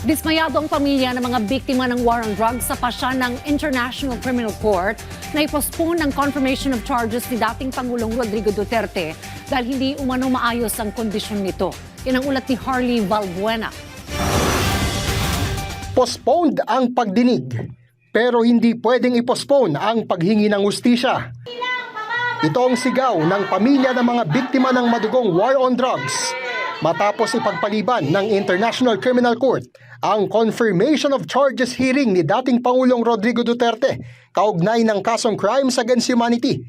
Dismayado ang pamilya ng mga biktima ng war on drugs sa pasya ng International Criminal Court na ipostpone ang confirmation of charges ni dating Pangulong Rodrigo Duterte dahil hindi umano maayos ang kondisyon nito. Yan ang ulat ni Harley Valbuena. Postponed ang pagdinig, pero hindi pwedeng i-postpone ang paghingi ng hustisya. Ito ang sigaw ng pamilya ng mga biktima ng madugong war on drugs matapos ipagpaliban ng International Criminal Court ang confirmation of charges hearing ni dating Pangulong Rodrigo Duterte kaugnay ng kasong Crimes Against Humanity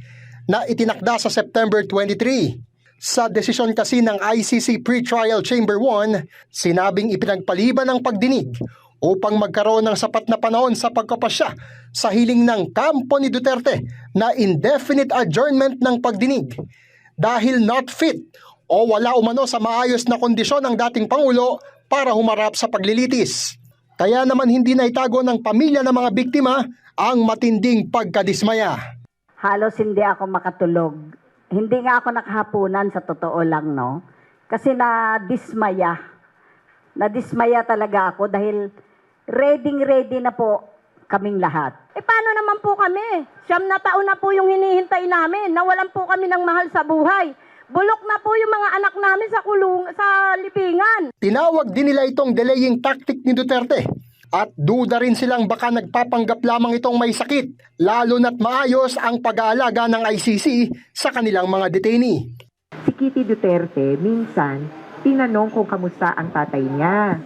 na itinakda sa September 23. Sa desisyon kasi ng ICC Pre-Trial Chamber 1, sinabing ipinagpaliban ang pagdinig upang magkaroon ng sapat na panahon sa pagkapasya sa hiling ng kampo ni Duterte na indefinite adjournment ng pagdinig dahil not fit o wala umano sa maayos na kondisyon ng dating Pangulo para humarap sa paglilitis. Kaya naman hindi naitago ng pamilya ng mga biktima ang matinding pagkadismaya. Halos hindi ako makatulog. Hindi nga ako nakahapunan sa totoo lang, no? Kasi nadismaya talaga ako dahil ready na po kaming lahat. Paano naman po kami? 9 na taon na po yung hinihintay namin. Nawalan po kami ng mahal sa buhay. Bulok na po yung mga anak namin sa libingan. Tinawag din nila itong delaying tactic ni Duterte at duda rin silang baka nagpapanggap lamang itong may sakit lalo na't maayos ang pag-aalaga ng ICC sa kanilang mga detainee. Si Kitty Duterte minsan tinanong kung kamusta ang tatay niya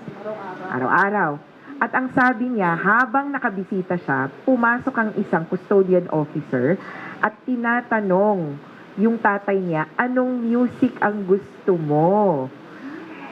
araw-araw. At ang sabi niya, habang nakabisita siya, pumasok ang isang custodian officer at tinatanong yung tatay niya, anong music ang gusto mo?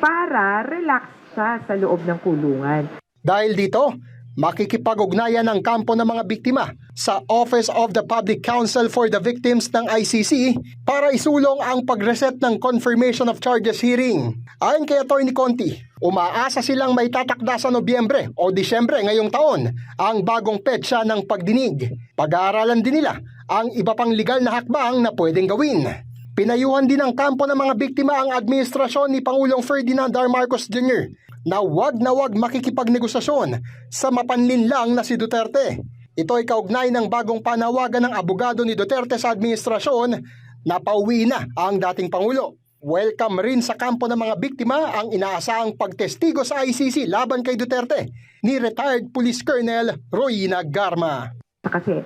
Para relax siya sa loob ng kulungan. Dahil dito, makikipag-ugnayan ng kampo ng mga biktima sa Office of the Public Counsel for the Victims ng ICC para isulong ang pag-reset ng confirmation of charges hearing. Ayon kay Atty. Conti, umaasa silang may tatakda sa Nobyembre o Disyembre ngayong taon ang bagong petsa ng pagdinig. Pag-aaralan din nila ang iba pang legal na hakbang na pwedeng gawin. Pinayuhan din ng kampo ng mga biktima ang administrasyon ni Pangulong Ferdinand R. Marcos Jr. na wag makikipagnegosasyon sa mapanlinlang na si Duterte. Ito ay kaugnay ng bagong panawagan ng abogado ni Duterte sa administrasyon na pauwi na ang dating Pangulo. Welcome rin sa kampo ng mga biktima ang inaasahang pagtestigo sa ICC laban kay Duterte ni retired Police Colonel Royina Garma. Kasi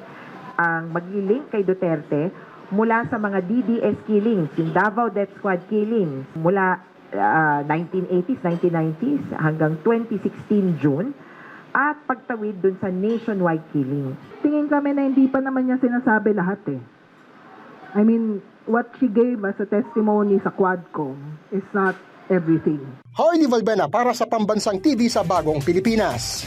ang mag-link kay Duterte mula sa mga DDS killings, yung Davao Death Squad killings, mula 1980s, 1990s hanggang 2016 June, at pagtawid dun sa nationwide killing. Tingin kami na hindi pa naman niya sinasabi lahat eh. I mean, what she gave as a testimony sa Quadcom is not everything. Harley Valbuena para sa Pambansang TV sa Bagong Pilipinas.